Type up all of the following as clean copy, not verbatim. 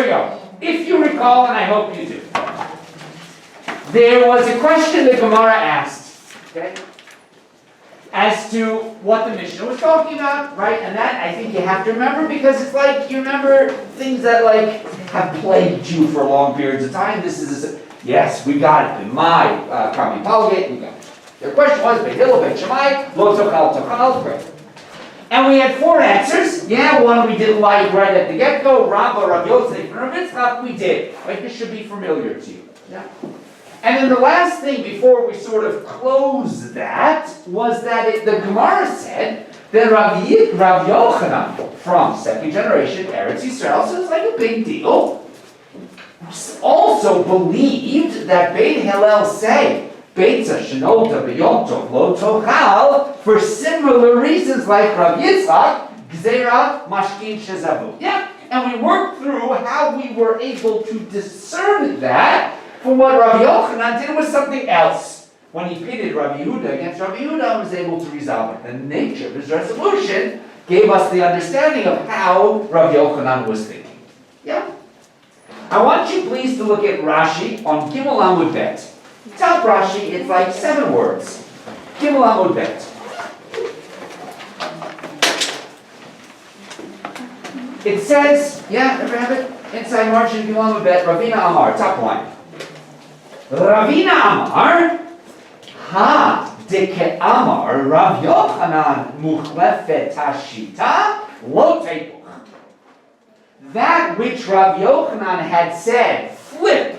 go. If you recall, and I hope you do, there was a question that Gemara asked, okay, as to what the Mishnah was talking about, right? And that I think you have to remember because it's like you remember things that like have plagued you for long periods of time. This is yes, we got it. In my Kami Palgate, we got it. Their question was Beit Hillel, Beit Shammai, Lo Tochal, great. And we had 4 answers. Yeah, one we didn't like right at the get-go. Rabba, Rav Yosef, and Rav Yitzchak, we did. Right? This should be familiar to you. Yeah. And then the last thing before we sort of close that was that the Gemara said that Rav Yochanan from 2nd generation Eretz Yisrael, so it's like a big deal, also believed that Beit Hillel say Beitza shenolta b'yom tov lo tochal for similar reasons like Rav Yitzchak gzeira mashkin shezavu. Yeah, and we worked through how we were able to discern that from what Rav Yochanan did was something else. When he pitted Rav Yehuda against Rav Yehuda, he was able to resolve it. The nature of his resolution gave us the understanding of how Rav Yochanan was thinking. Yeah. I want you please to look at Rashi on Gimel Amud Bet. Top Rashi, it's like 7 words. Gimel Amud Bet. It says, yeah, ever have it? Inside margin, Gimel Amud Bet, Ravina Amar, top line. Ravina Amar, ha deke Amar, Rav Yochanan muchlefet hashita, lo tepuch. That which Rav Yochanan had said, flip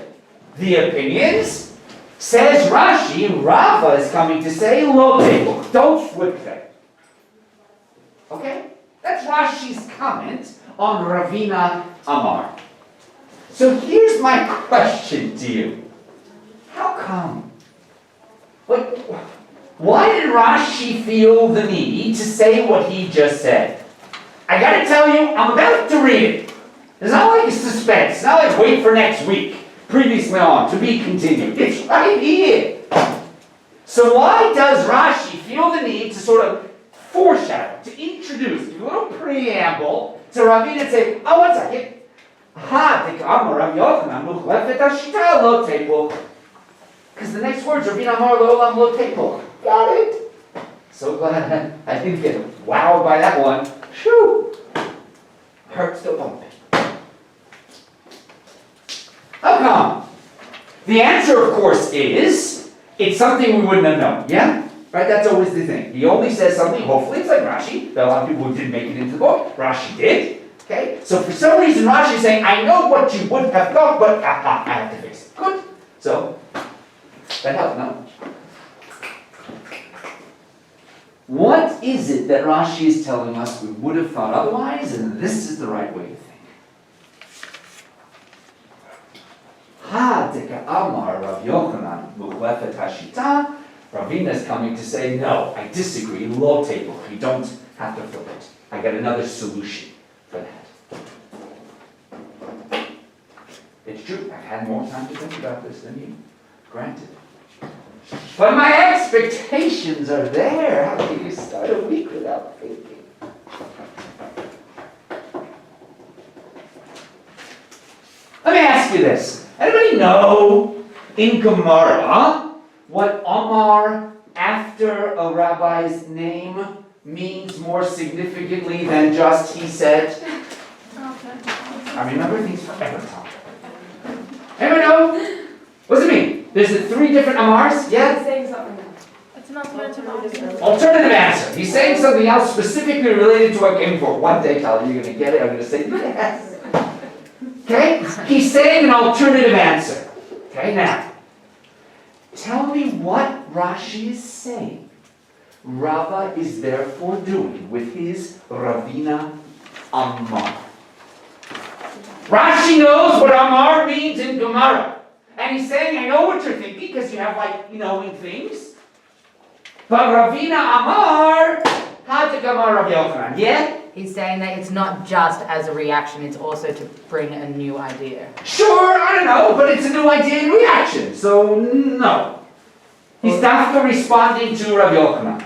the opinions, says Rashi, Rava is coming to say, lo tepuch, don't flip them. Okay? That's Rashi's comment on Ravina Amar. So here's my question to you. How come? Why did Rashi feel the need to say what he just said? I gotta tell you, I'm about to read it. It's not like a suspense. It's not like wait for next week. Previously on, to be continued. It's right here. So why does Rashi feel the need to sort of foreshadow, to introduce a little preamble to Ravina and say, oh, 1 second. Because the next words are Ravina Amar Lo Olam Lo Tepuch. Got it? So glad I didn't get wowed by that one. Shoo! Hurts to bump it. How come? The answer, of course, is it's something we wouldn't have known. Yeah? Right? That's always the thing. He only says something, hopefully it's like Rashi. There are a lot of people who didn't make it into the book. Rashi did. Okay? So for some reason Rashi is saying, I know what you would have thought, but I have to fix it. Good. So, that helped, no? What is it that Rashi is telling us we would have thought otherwise, and this is the right way to think? Ha deka amar Rav Yochanan muchlefet hashita. Ravina is coming to say, no, I disagree. Lo tepuch. You don't have to flip it. I got another solution for that. It's true. I've had more time to think about this than you. Granted. But my expectations are there. How can you start a week without thinking? Let me ask you this. Anybody know in Gemara what Amar after a rabbi's name means more significantly than just he said? I remember things forever, Tom. Anybody know? What does it mean? There's 3 different Amars? Yeah? He's saying something else. It's not alternative. Alternative answer. He's saying something else specifically related to what I came for. One day, Kelly, you're going to get it. I'm going to say yes. Okay? He's saying an alternative answer. Okay, now. Tell me what Rashi is saying. Rava is therefore doing with his Ravina Amar. Rashi knows what Amar means in Gemara. And he's saying, I know what you're thinking, because you have like knowing things. But Ravina Amar, Hatak Amar Rav Yochanan. Yeah? He's saying that it's not just as a reaction, it's also to bring a new idea. Sure, I don't know, but it's a new idea in reaction, so no. He's dafka responding to Rav Yochanan.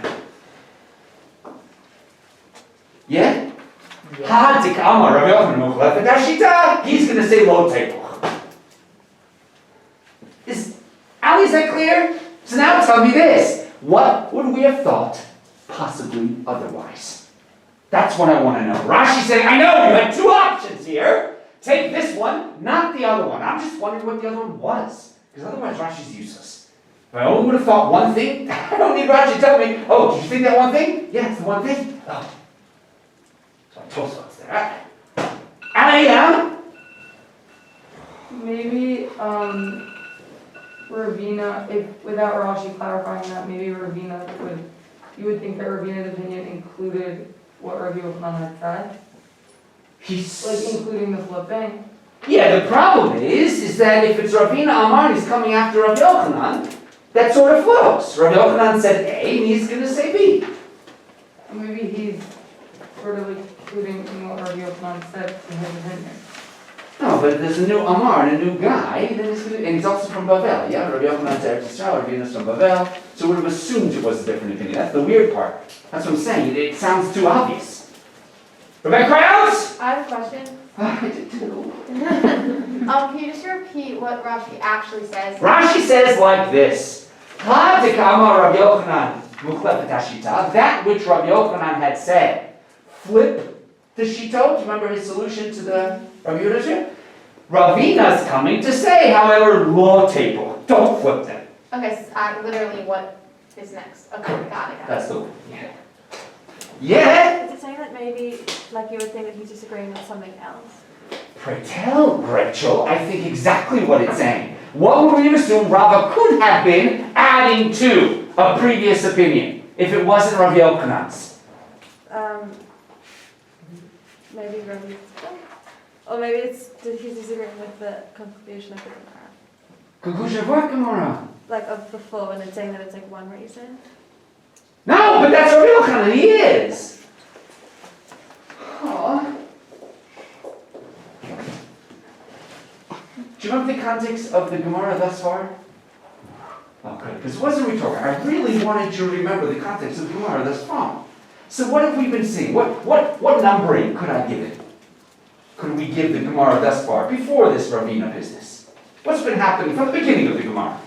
Yeah? Hadik Amar Rav Yochanan Mukhlefet Hashita, he's going to say lo tepuch. Is that clear? So now tell me this. What would we have thought possibly otherwise? That's what I want to know. Rashi's saying, I know you had two options here. Take this one, not the other one. I'm just wondering what the other one was. Because otherwise Rashi's useless. If I only would have thought one thing, I don't need Rashi to tell me, oh, did you think that one thing? Yeah, it's the one thing. Oh. So I told what's there. Aliyah? Maybe, Ravina, if, without Rashi clarifying that, maybe you would think that Ravina's opinion included what Rabbi Yochanan had said? Like including the flipping? Yeah, the problem is that if it's Ravina Amar, he's coming after Rabbi Yochanan, that sort of flows. Rabbi Yochanan said A, and he's going to say B. Maybe he's sort of like including in what Rabbi Yochanan said in his opinion. No, but there's a new Amar and a new guy, and he's also from Bavel. Yeah, Rabbi Yochanan's Eretz Yisrael, Ravina's from Bavel, so we would have assumed it was a different opinion. That's the weird part. That's what I'm saying. It sounds too obvious. Rebecca Krause? I have a question. I did too. Can you just repeat what Rashi actually says? Rashi says like this. Hadik Amar Rabbi Yochanan Mukhlefet Hashita, that which Rabbi Yochanan had said, flip the shitot. Do you remember his solution to the Rabbi Yehuda? Ravina's coming to say, however, lo table. Don't flip them. Okay, so literally what is next? Okay, got it. That's the one. Yeah. Yeah? Is it saying that maybe, like you would think that he's disagreeing with something else? Pray tell, Rachel, I think exactly what it's saying. What would we assume Rava could have been adding to a previous opinion if it wasn't Rav Yochanan's? Maybe Rabbi, or maybe it's that he's disagreeing with the conclusion of the Gemara. Conclusion of what, Gemara? Like of before, when it's saying that it's like one reason. No, but that's Rav Yochanan, he is. Oh. Do you remember the context of the Gemara thus far? Oh, good, because it wasn't rhetorical. I really wanted you to remember the context of the Gemara thus far. So what have we been seeing? What numbering could I give it? Could we give the Gemara thus far, before this Ravina business? What's been happening from the beginning of the Gemara?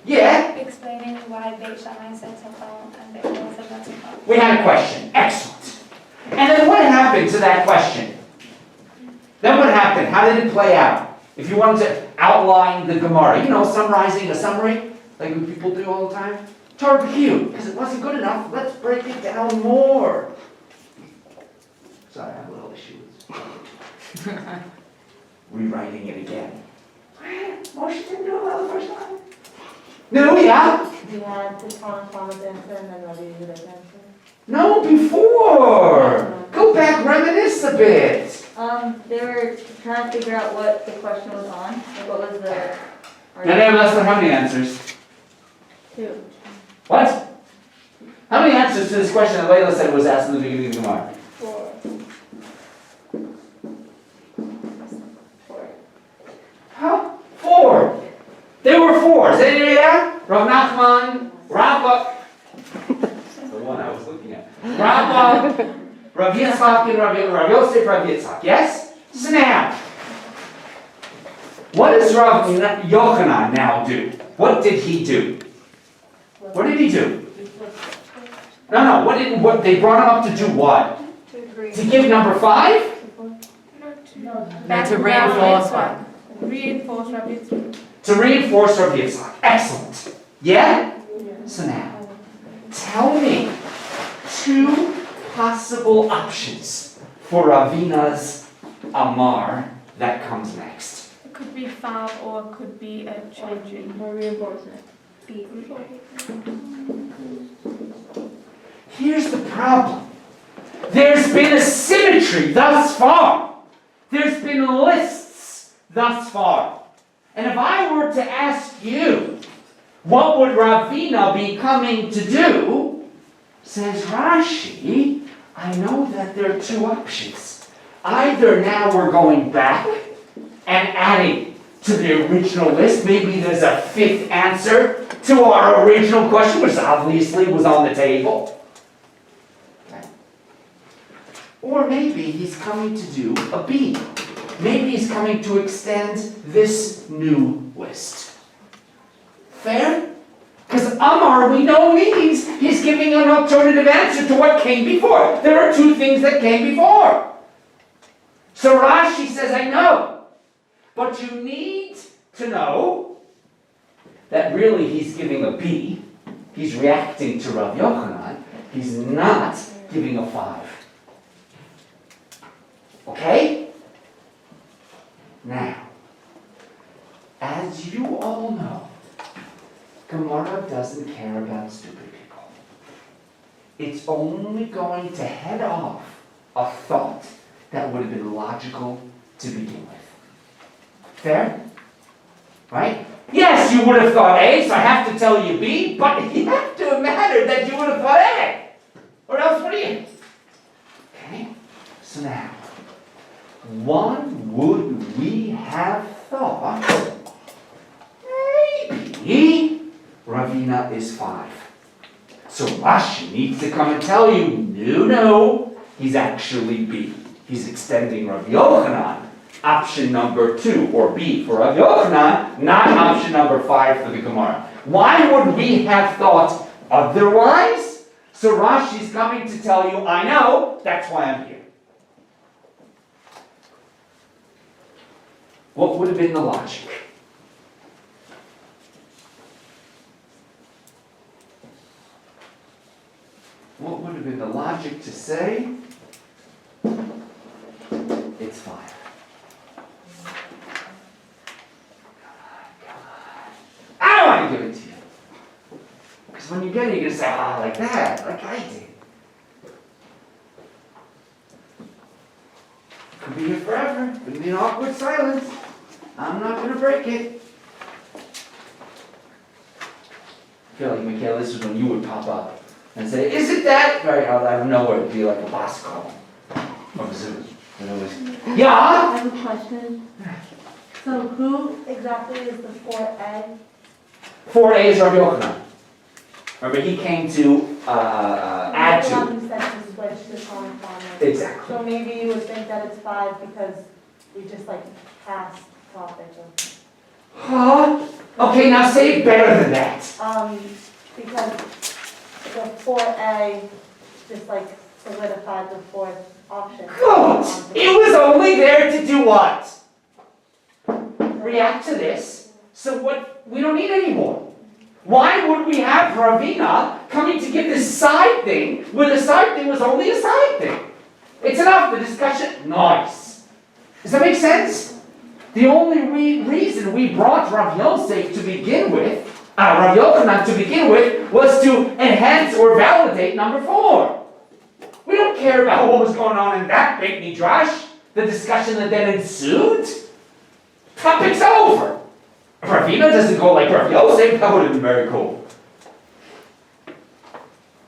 Yeah? Explaining why Beit Shammai said Tefal and Beit Hillel said not Tefal. We had a question. Excellent. And then what happened to that question? Then what happened? How did it play out? If you wanted to outline the Gemara, summarizing a summary, like what people do all the time. Tarpecue, because it wasn't good enough. Let's break it down more. Sorry, I have a little issue with rewriting it again. Moshe didn't do it well the first time. No, yeah? We had the Thomas answer and then Rabbi Yehuda's answer. No, before. Go back, reminisce a bit. They were trying to figure out what the question was on. Like what was the... Now they have less than how many answers? 2. What? How many answers to this question that Layla said was asked in the beginning of the Gemara? 4. 4. Huh? 4. There were 4. Is anybody there? Rav Nachman, Rabba. The one I was looking at. Rabba, Rav Yitzchak, and Rav Yosef, Rav Yitzchak. Yes? So now, what does Rav Yochanan now do? What did he do? What did he do? No. What they brought him up to do what? To agree. To give number 5? No, to reinforce one. Reinforce Rabbi Yitzchak. To reinforce Rav Yitzchak. Excellent. Yeah? So now, tell me 2 possible options for Ravina's Amar that comes next. It could be 5 or it could be a changing. More reinforcement. Here's the problem. There's been a symmetry thus far. There's been lists thus far. And if I were to ask you, what would Ravina be coming to do? Says Rashi, I know that there are 2 options. Either now we're going back and adding to the original list. Maybe there's a 5th answer to our original question, which obviously was on the table. Or maybe he's coming to do a B. Maybe he's coming to extend this new list. Fair? Because Amar, we know, means he's giving an alternative answer to what came before. There are two things that came before. So Rashi says, I know. But you need to know that really he's giving a B. He's reacting to Rav Yochanan. He's not giving a 5. Okay? Now, as you all know, Gemara doesn't care about stupid people. It's only going to head off a thought that would have been logical to begin with. Fair? Right? Yes, you would have thought A, so I have to tell you B, but it have to have mattered that you would have thought A. Or else what do you? Okay? So now, what would we have thought? Maybe Ravina is 5. So Rashi needs to come and tell you, no, he's actually B. He's extending Rav Yochanan, option number 2, or B for Rav Yochanan, not option number 5 for the Gemara. Why would we have thought otherwise? So Rashi's coming to tell you, I know, that's why I'm here. What would have been the logic? What would have been the logic to say, it's 5? I don't want to give it to you. Because when you get it, you're going to say, like that, like I did. Could be here forever. Could be an awkward silence. I'm not going to break it. I feel like, Michaela, this is when you would pop up and say, is it that? Right out of nowhere, it'd be like a boss call. Or Zoom. Yeah? I have a question. So who exactly is the 4A? 4A is Rabbi Yochanan. Remember, he came to add The one to. who said to switch to column format. Exactly. So maybe you would think that it's 5 because we just like passed topic of. Huh? Okay, now say it better than that. Because the 4A just like solidified the 4th option. Good. It was only there to do what? React to this. So what? We don't need any more. Why would we have Ravina coming to give this side thing where the side thing was only a side thing? It's enough. The discussion. Nice. Does that make sense? The only reason we brought Rav Yosef to begin with, Rav Yochanan to begin with, was to enhance or validate number 4. We don't care about what was going on in that big midrash, the discussion that then ensued. Topic's over. Ravina doesn't go like Rav Yosef, that would have been very cool.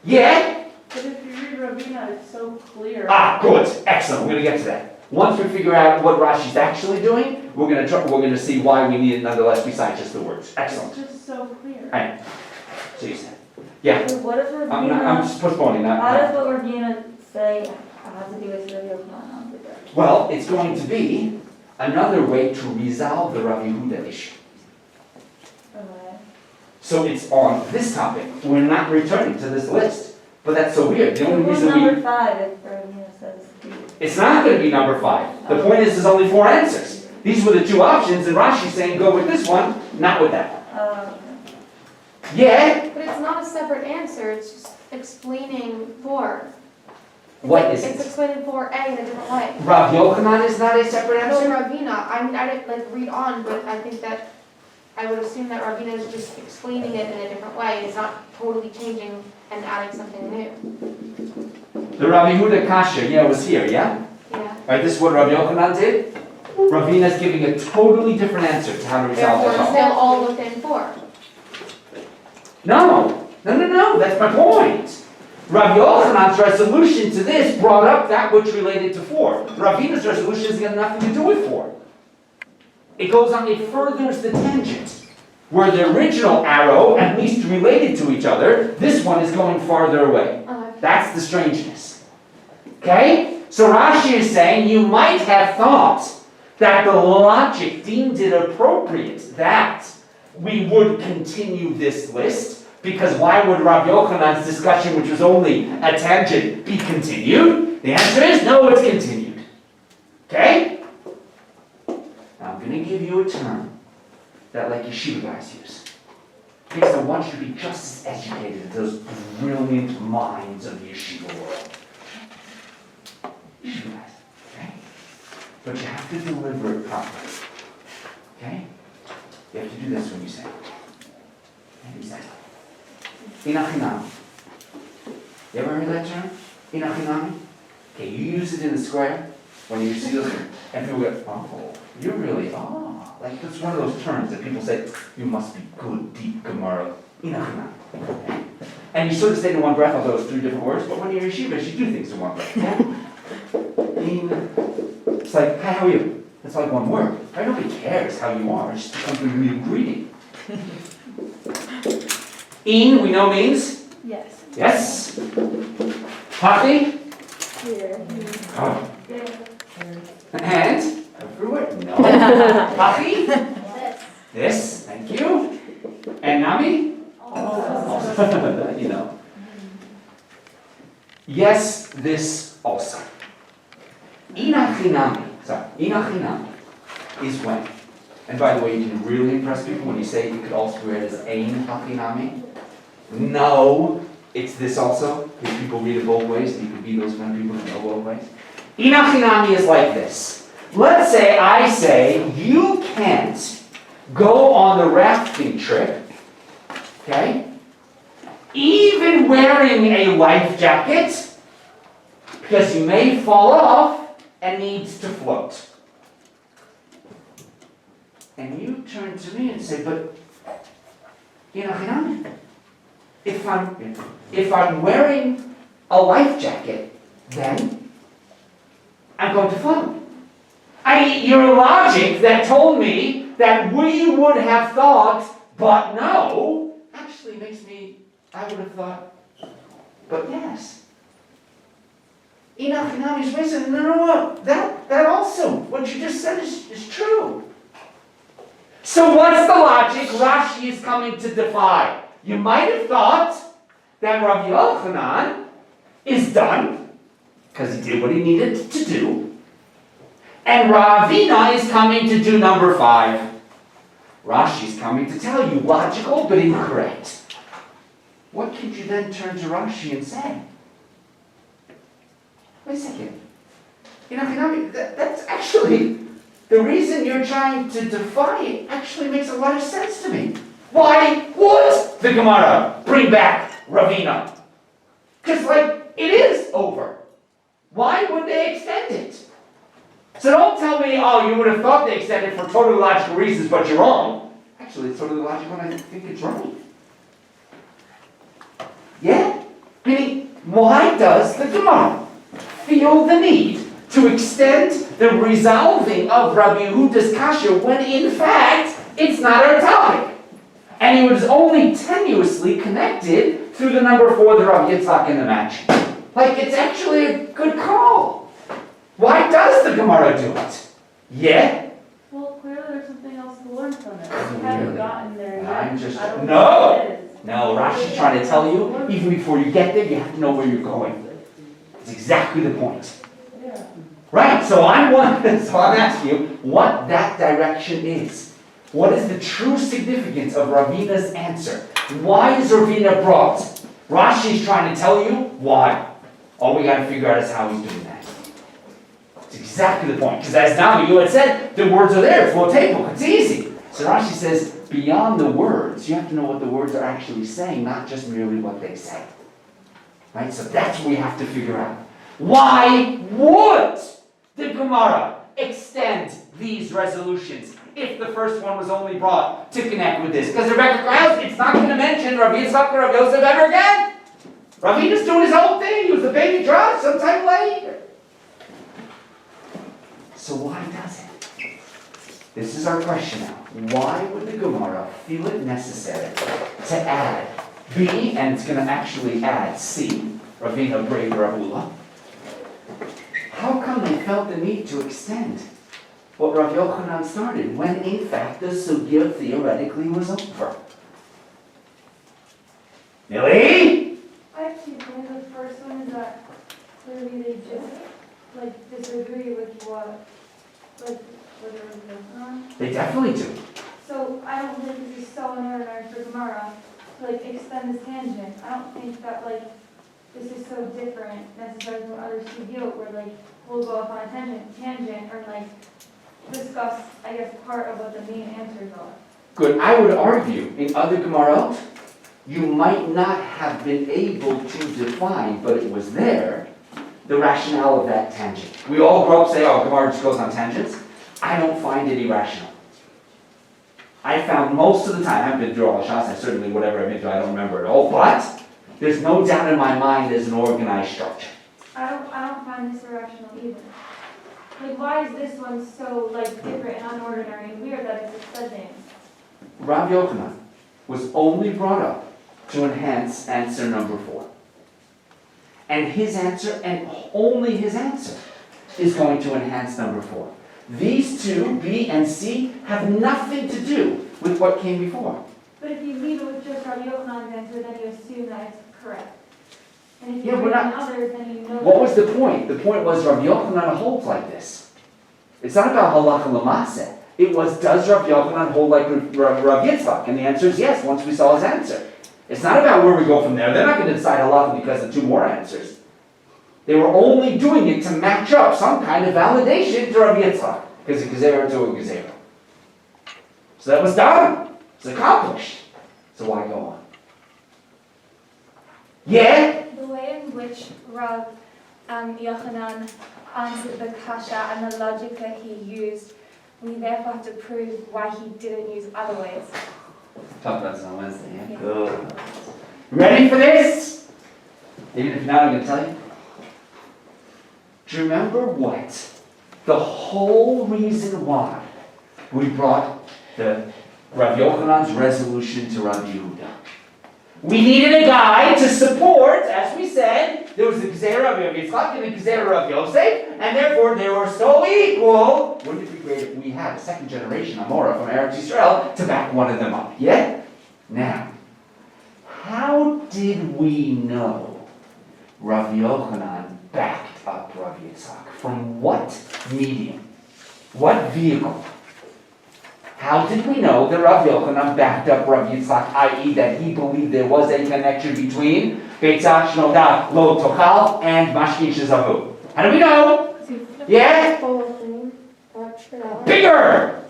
Yeah? But if you read Ravina, it's so clear. Good. Excellent. We're going to get to that. Once we figure out what Rashi's actually doing, we're going to see why we need it nonetheless besides just the words. Excellent. It's just so clear. Right. So you said. Yeah. So what does I'm Ravina, just postponing that. how does what Ravina say have to do with Rav Yochanan? Well, it's going to be another way to resolve the Rav Yehuda issue. Okay. So it's on this topic. We're not returning to this list. But that's so weird. The only What's reason number 5 if Ravina says B? it's not going to be number 5. The point is there's only 4 answers. These were the 2 options, and Rashi's saying go with this one, not with that one. Okay. Yeah? But it's not a separate answer, it's just explaining 4. What is It's it? explaining 4A in a different way. Rav Yochanan is not a separate No, answer? Ravina, I mean, I didn't like read on, but I think that, I would assume that Ravina is just explaining it in a different way. It's not totally changing and adding something new. The Rav Yehuda Kasha, yeah, was here, yeah? Yeah. Right, this is what Rav Yochanan did? Ravina's giving a totally different answer to how to resolve Therefore, the it's problem. still all within 4. No, that's my point. Rav Yochanan's resolution to this brought up that which related to 4. Ravina's resolution has got nothing to do with 4. It goes on, it furthers the tangent. Where the original arrow, at least related to each other, this one is going farther away. That's the strangeness. Okay? So Rashi is saying you might have thought that the logic deemed it appropriate that we would continue this list, because why would Rav Yochanan's discussion, which was only a tangent, be continued? The answer is no, it's continued. Okay? Now I'm going to give you a term that like yeshiva guys use. Because I want you to be just as educated as those brilliant minds of the yeshiva world. Yeshiva guys, okay? But you have to deliver it properly. Okay? You have to do this when you say it. And you say Inachinami. You ever heard that term? Inachinami? Okay, you use it in the square when you see those, and people go, oh, you're really, like that's one of those terms that people say, you must be good, deep Gemara. Inachinami. Okay? And you sort of say it in one breath, although it's 3 different words, but when you're in yeshiva, you do things in one breath. Yeah? It's like, hi, how are you? That's like one word. Right? Nobody cares how you are. It just becomes a new greeting. In, we know means? Yes. Yes. Happy? Here. Oh. And? Everywhere? No. Happy? This. Thank you. And Nami? Also. You know. Yes, this also. Inachinami. Sorry, inachinami is when. And by the way, you can really impress people when you say you could also read it as ein hachinami. No, it's this also, because people read it both ways. You can be those kind of people who know both ways. Inachinami is like this. Let's say I say you can't go on the rafting trip, okay, even wearing a life jacket, because you may fall off and needs to float. And you turn to me and say, but Inachinami, if I'm wearing a life jacket, then I'm going to float. Your logic that told me that we would have thought, but no, actually makes me, I would have thought, but yes. Inachinami is racing. No. That also, what you just said is true. So what's the logic Rashi is coming to defy? You might have thought that Rav Yochanan is done, because he did what he needed to do, and Ravina is coming to do number 5. Rashi is coming to tell you, logical but incorrect. What could you then turn to Rashi and say? Wait a second. That's actually, the reason you're trying to defy it actually makes a lot of sense to me. Why would the Gemara bring back Ravina? Because, it is over. Why would they extend it? So don't tell me, you would have thought they extended it for totally logical reasons, but you're wrong. Actually, it's totally logical and I think it's right. Yeah? Meaning, why does the Gemara feel the need to extend the resolving of Rabbi Yehuda's kasha when in fact it's not our topic? And it was only tenuously connected through the number 4, the Rabbi Yitzhak in the match. It's actually a good call. Why does the Gemara do it? Yeah? Well, clearly there's something else to learn from it. We haven't gotten there yet. I'm just, I don't no! know what it is. No, Rashi's trying to tell you, even before you get there, you have to know where you're going. It's exactly the point. Yeah. Right, so I'm asking you what that direction is. What is the true significance of Ravina's answer? Why is Ravina brought? Rashi's trying to tell you why. All we got to figure out is how he's doing that. It's exactly the point. Because as now you had said, the words are there, full table, it's easy. So Rashi says, beyond the words, you have to know what the words are actually saying, not just merely what they say. Right? So that's what we have to figure out. Why would the Gemara extend these resolutions if the first one was only brought to connect with this? Because Rebecca Krause, it's not going to mention Rabbi Yitzchak or Rabbi Yosef ever again. Ravina's doing his own thing. He was the baby drop sometime later. So why does it? This is our question now. Why would the Gemara feel it necessary to add B, and it's going to actually add C, Ravina, Brei, Rahula, how come they felt the need to extend what Rav Yochanan started, when in fact the sugya theoretically was over? Millie? I have two things. The first one is that clearly they just disagree with what they're working on. They definitely do. So I don't think this is so unerring for Gemara to extend this tangent. I don't think that this is so different necessarily from other studios where we'll go off on a tangent or discuss, I guess, part of what the main answers are. Good. I would argue in other Gemara, you might not have been able to define, but it was there, the rationale of that tangent. We all grow up saying, oh, Gemara just goes on tangents. I don't find it irrational. I found most of the time, I haven't been through all the shots, and certainly whatever I've been through, I don't remember it all, but there's no doubt in my mind there's an organized structure. I don't find this irrational either. Why is this one so different and unordinary and weird that it's extending? Rav Yochanan was only brought up to enhance answer number 4. And his answer, and only his answer, is going to enhance number 4. These two, B and C, have nothing to do with what came before. But if you leave it with just Rabbi Yochanan's answer, then you assume that it's correct. And if you Yeah, read we're not- others, then you know. What was the point? The point was Rav Yochanan holds like this. It's not about halacha l'maseh. It was, does Rav Yochanan hold like Rav Yitzchak? And the answer is yes, once we saw his answer. It's not about where we go from there. They're not going to decide halacha because of 2 more answers. They were only doing it to match up some kind of validation to Rav Yitzchak. Because a gezerah to a gezerah. So that was done. It's accomplished. So why go on? Yeah? The way in which Rav Yochanan answered the kasha and the logic that he used, we therefore have to prove why he didn't use other ways. Talk about this on Wednesday, yeah? Yeah. Good. Ready for this? Even if not, I'm going to tell you. Do you remember what? The whole reason why we brought the Rav Yochanan's resolution to Rav Yehuda. We needed a guy to support, as we said, there was the Gezerah of Rav Yitzchak and the Gezerah of Yosef, and therefore they were so equal. Wouldn't it be great if we had a second generation Amora from Eretz Yisrael to back one of them up? Yeah? Now, how did we know Rav Yochanan backed up Rav Yitzchak? From what medium? What vehicle? How did we know that Rav Yochanan backed up Rav Yitzchak, i.e. that he believed there was a connection between Beitza Shnoda Lo Tochal and Mashkin Shezavu? How do we know? Yeah? Bigger!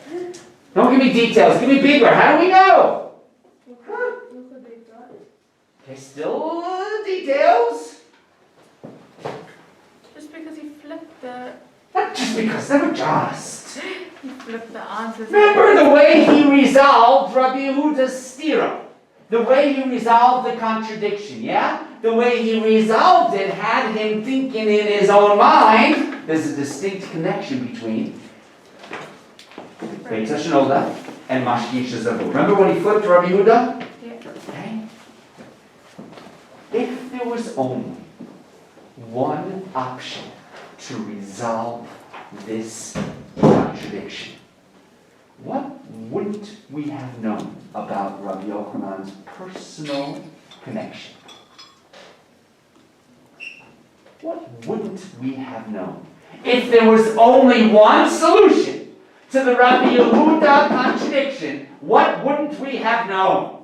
Don't give me details, give me bigger. How do we know? Okay, still details. Just because he flipped the Not just because, never just. he flipped the answers. Remember the way he resolved Rabbi Yehuda's stira. The way he resolved the contradiction, yeah? The way he resolved it had him thinking in his own mind, there's a distinct connection between Beitza Shnoda and Mashkin Shezavu. Remember when he flipped Rabbi Yehuda? Yeah. Okay. If there was only one option to resolve this contradiction, what wouldn't we have known about Rabbi Yochanan's personal connection? What wouldn't we have known? If there was only one solution to the Rabbi Yehuda contradiction, what wouldn't we have known?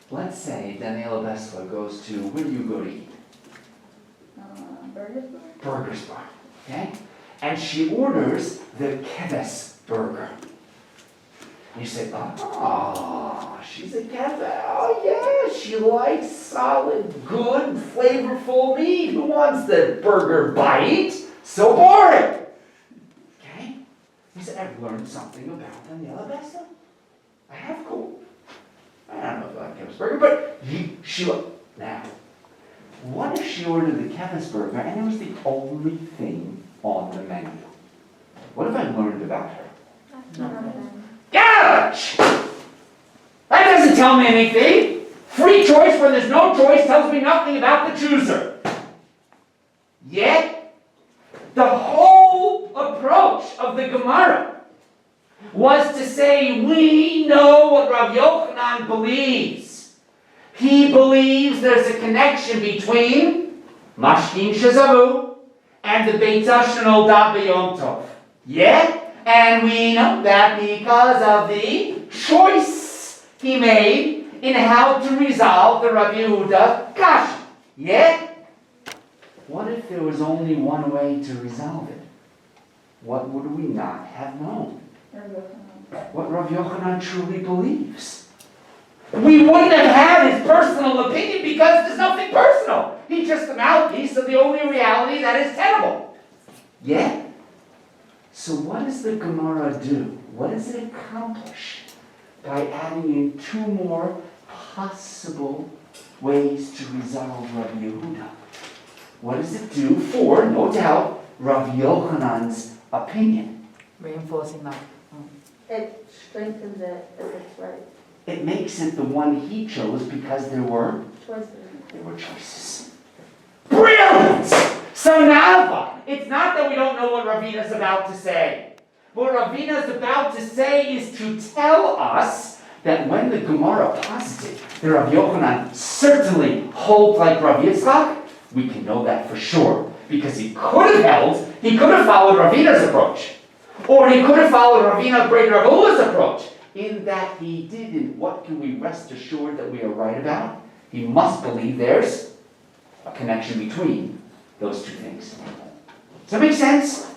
Let's say Daniela Bessler goes to, where do you go to eat? Burgers? Burger's Bar, okay? And she orders the Keves burger. And you say, oh, she's a Keves. Oh, yeah, she likes solid, good, flavorful meat. Who wants the burger bite? So boring. Okay? You say, I've learned something about Daniela Bessler. I have, cool. I don't know if I like Keves burger, but she now. What if she ordered the Keves burger and it was the only thing on the menu? What have I learned about her? Ouch! That doesn't tell me anything. Free free choice when there's no choice tells me nothing about the chooser. Yet, the whole approach of the Gemara was to say, we know what Rav Yochanan believes. He believes there's a connection between Mashkin Shazavu and the Beitza Shenolda B'Yom Tov. Yeah? And we know that because of the choice he made in how to resolve the Rav Yehuda kasha. Yeah? What if there was only one way to resolve it? What would we not have known? What Rav Yochanan truly believes. We wouldn't have had his personal opinion because there's nothing personal. He's just the mouthpiece of the only reality that is tenable. Yeah? So what does the Gemara do? What does it accomplish by adding in two more possible ways to resolve Rav Yehuda? What does it do for, no doubt, Rav Yochanan's opinion? Reinforcing that. It strengthens it if it's right. It makes it the one he chose because there were Choices. choices. Brilliant! So now what? It's not that we don't know what Ravina's about to say. What Ravina's about to say is to tell us that when the Gemara posited that Rav Yochanan certainly holds like Rav Yitzchak, we can know that for sure. Because he could have followed Ravina's approach. Or he could have followed Ravina Great Rav Ula's approach. In that he didn't, what can we rest assured that we are right about? He must believe there's a connection between those two things. Does that make sense?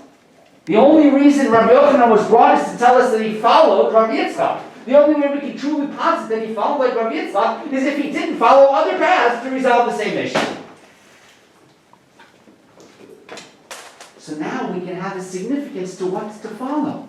The only reason Rav Yochanan was brought is to tell us that he followed Rav Yitzchak. The only way we can truly posit that he followed like Rav Yitzchak is if he didn't follow other paths to resolve the same issue. So now we can have a significance to what's to follow.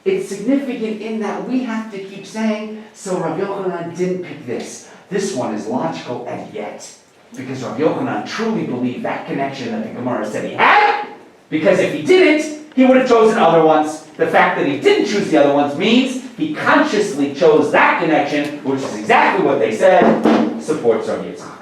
It's significant in that we have to keep saying, so Rav Yochanan didn't pick this. This one is logical, and yet, because Rav Yochanan truly believed that connection that the Gemara said he had, because if he didn't, he would have chosen other ones. The fact that he didn't choose the other ones means he consciously chose that connection, which is exactly what they said, supports Rav Yitzchak.